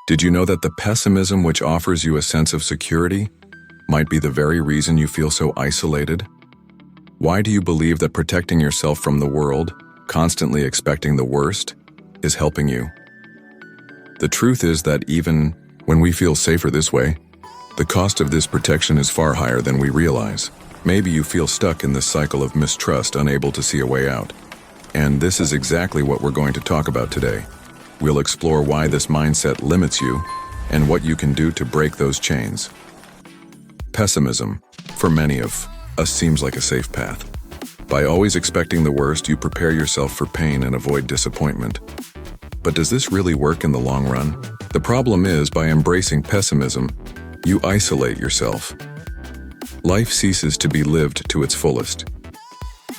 Did you know that the pessimism which offers you a sense of security might be the very reason you feel so isolated? Why do you believe that protecting yourself from the world, constantly expecting the worst, is helping you? The truth is that even when we feel safer this way, the cost of this protection is far higher than we realize. Maybe you feel stuck in this cycle of mistrust, unable to see a way out. And this is exactly what we're going to talk about today. We'll explore why this mindset limits you and what you can do to break those chains. Pessimism, for many of us, seems like a safe path. By always expecting the worst, you prepare yourself for pain and avoid disappointment. But does this really work in the long run? The problem is, by embracing pessimism, you isolate yourself. Life ceases to be lived to its fullest.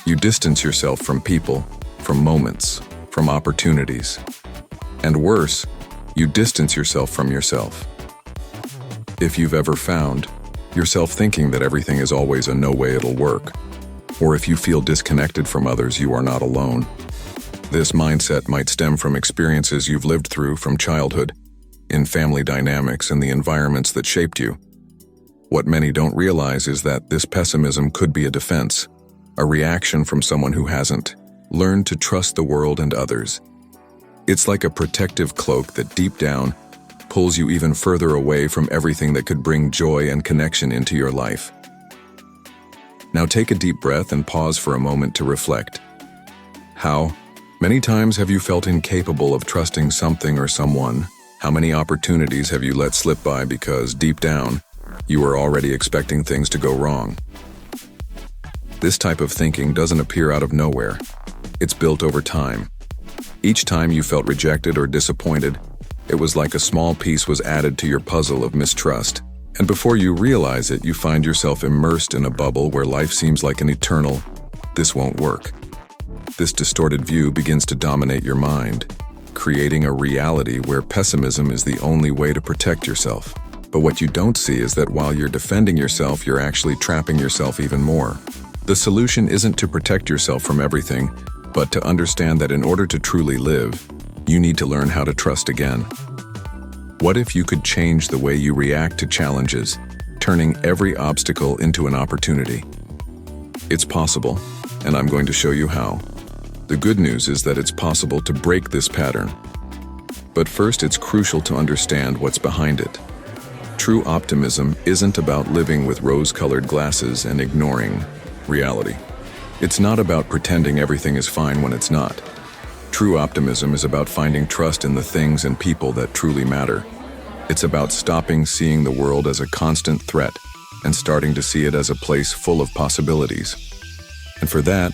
You distance yourself from people, from moments, from opportunities. And worse, you distance yourself from yourself. If you've ever found yourself thinking that everything is always a no way it'll work, or if you feel disconnected from others, you are not alone. This mindset might stem from experiences you've lived through from childhood, in family dynamics and the environments that shaped you. What many don't realize is that this pessimism could be a defense, a reaction from someone who hasn't learned to trust the world and others. It's like a protective cloak that deep down pulls you even further away from everything that could bring joy and connection into your life. Now take a deep breath and pause for a moment to reflect. How many times have you felt incapable of trusting something or someone? How many opportunities have you let slip by because deep down, you were already expecting things to go wrong? This type of thinking doesn't appear out of nowhere. It's built over time. Each time you felt rejected or disappointed, it was like a small piece was added to your puzzle of mistrust. And before you realize it, you find yourself immersed in a bubble where life seems like an eternal, "This won't work." This distorted view begins to dominate your mind, creating a reality where pessimism is the only way to protect yourself. But what you don't see is that while you're defending yourself, you're actually trapping yourself even more. The solution isn't to protect yourself from everything, but to understand that in order to truly live, you need to learn how to trust again. What if you could change the way you react to challenges, turning every obstacle into an opportunity? It's possible, and I'm going to show you how. The good news is that it's possible to break this pattern. But first, it's crucial to understand what's behind it. True optimism isn't about living with rose-colored glasses and ignoring reality. It's not about pretending everything is fine when it's not. True optimism is about finding trust in the things and people that truly matter. It's about stopping seeing the world as a constant threat and starting to see it as a place full of possibilities. And for that,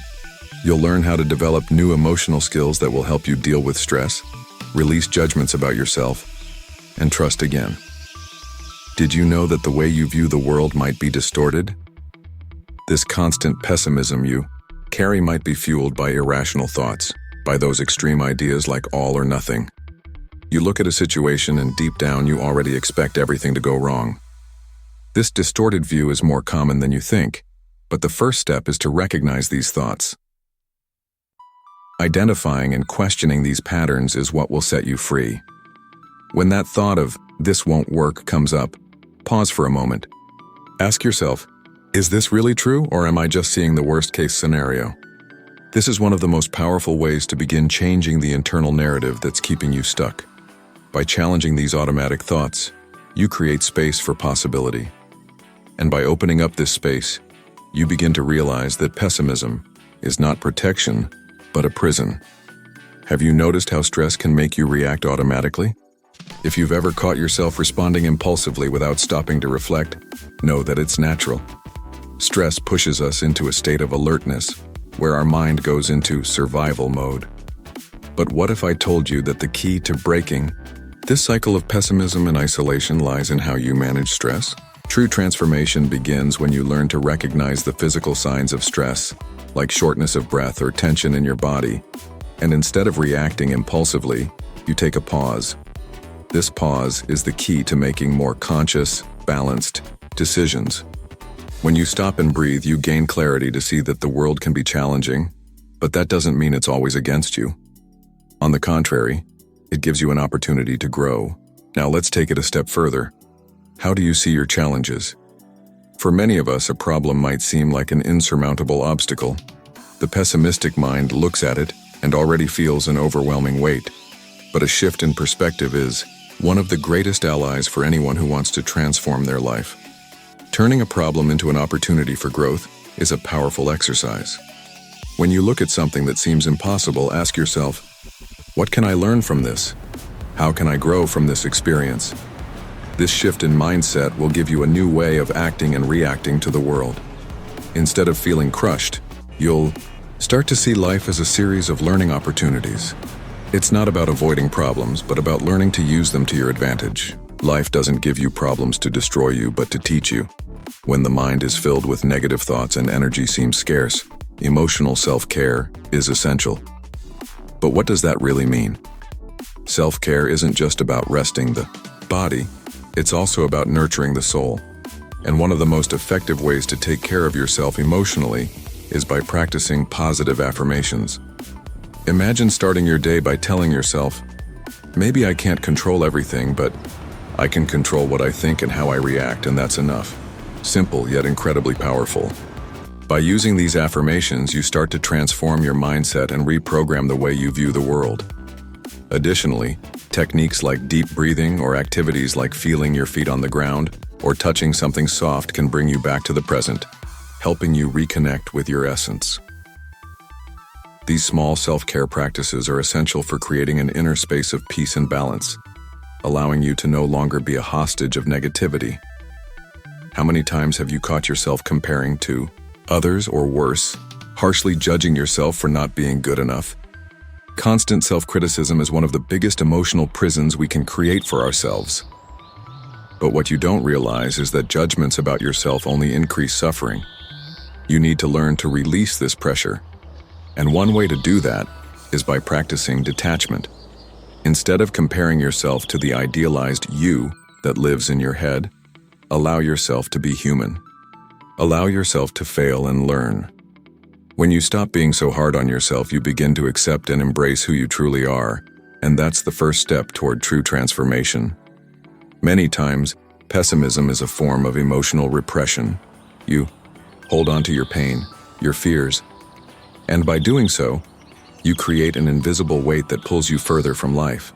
you'll learn how to develop new emotional skills that will help you deal with stress, release judgments about yourself, and trust again. Did you know that the way you view the world might be distorted? This constant pessimism you carry might be fueled by irrational thoughts, by those extreme ideas like all or nothing. You look at a situation and deep down you already expect everything to go wrong. This distorted view is more common than you think, but the first step is to recognize these thoughts. Identifying and questioning these patterns is what will set you free. When that thought of "this won't work" comes up, pause for a moment. Ask yourself, is this really true, or am I just seeing the worst-case scenario? This is one of the most powerful ways to begin changing the internal narrative that's keeping you stuck. By challenging these automatic thoughts, you create space for possibility. And by opening up this space, you begin to realize that pessimism is not protection, but a prison. Have you noticed how stress can make you react automatically? If you've ever caught yourself responding impulsively without stopping to reflect, know that it's natural. Stress pushes us into a state of alertness, where our mind goes into survival mode. But what if I told you that the key to breaking this cycle of pessimism and isolation lies in how you manage stress? True transformation begins when you learn to recognize the physical signs of stress, like shortness of breath or tension in your body, and instead of reacting impulsively, you take a pause. This pause is the key to making more conscious, balanced decisions. When you stop and breathe, you gain clarity to see that the world can be challenging, but that doesn't mean it's always against you. On the contrary, it gives you an opportunity to grow, Now let's take it a step further. How do you see your challenges? For many of us, a problem might seem like an insurmountable obstacle. The pessimistic mind looks at it and already feels an overwhelming weight. But a shift in perspective is one of the greatest allies for anyone who wants to transform their life. Turning a problem into an opportunity for growth is a powerful exercise. When you look at something that seems impossible, ask yourself, what can I learn from this? How can I grow from this experience? This shift in mindset will give you a new way of acting and reacting to the world. Instead of feeling crushed, you'll start to see life as a series of learning opportunities. It's not about avoiding problems, but about learning to use them to your advantage. Life doesn't give you problems to destroy you, but to teach you. When the mind is filled with negative thoughts and energy seems scarce, emotional self-care is essential. But what does that really mean? Self-care isn't just about resting the body, it's also about nurturing the soul. And one of the most effective ways to take care of yourself emotionally is by practicing positive affirmations. Imagine starting your day by telling yourself, maybe I can't control everything, but I can control what I think and how I react, and that's enough. Simple, yet incredibly powerful. By using these affirmations, you start to transform your mindset and reprogram the way you view the world. Additionally, techniques like deep breathing or activities like feeling your feet on the ground or touching something soft can bring you back to the present, helping you reconnect with your essence. These small self-care practices are essential for creating an inner space of peace and balance, allowing you to no longer be a hostage of negativity. How many times have you caught yourself comparing to others, or worse, harshly judging yourself for not being good enough? Constant self-criticism is one of the biggest emotional prisons we can create for ourselves. But what you don't realize is that judgments about yourself only increase suffering. You need to learn to release this pressure. And one way to do that is by practicing detachment. Instead of comparing yourself to the idealized you that lives in your head, allow yourself to be human. Allow yourself to fail and learn. When you stop being so hard on yourself, you begin to accept and embrace who you truly are, and that's the first step toward true transformation. Many times, pessimism is a form of emotional repression. You hold on to your pain, your fears, and by doing so, you create an invisible weight that pulls you further from life.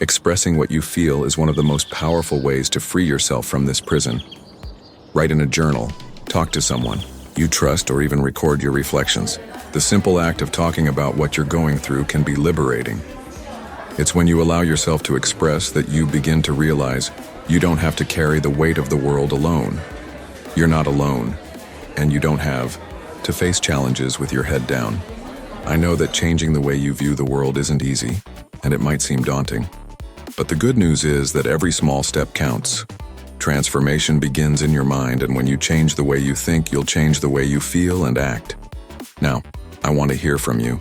Expressing what you feel is one of the most powerful ways to free yourself from this prison. Write in a journal, talk to someone you trust, or even record your reflections. The simple act of talking about what you're going through can be liberating. It's when you allow yourself to express that you begin to realize you don't have to carry the weight of the world alone. You're not alone, and you don't have to face challenges with your head down. I know that changing the way you view the world isn't easy, and it might seem daunting. But the good news is that every small step counts. Transformation begins in your mind, and when you change the way you think, you'll change the way you feel and act. Now, I want to hear from you.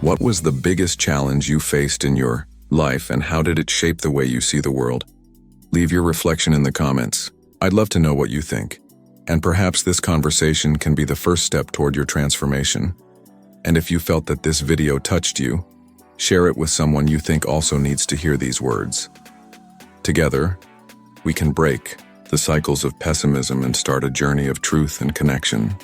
What was the biggest challenge you faced in your life, and how did it shape the way you see the world? Leave your reflection in the comments. I'd love to know what you think. And perhaps this conversation can be the first step toward your transformation. And if you felt that this video touched you, share it with someone you think also needs to hear these words. Together, we can break the cycles of pessimism and start a journey of truth and connection.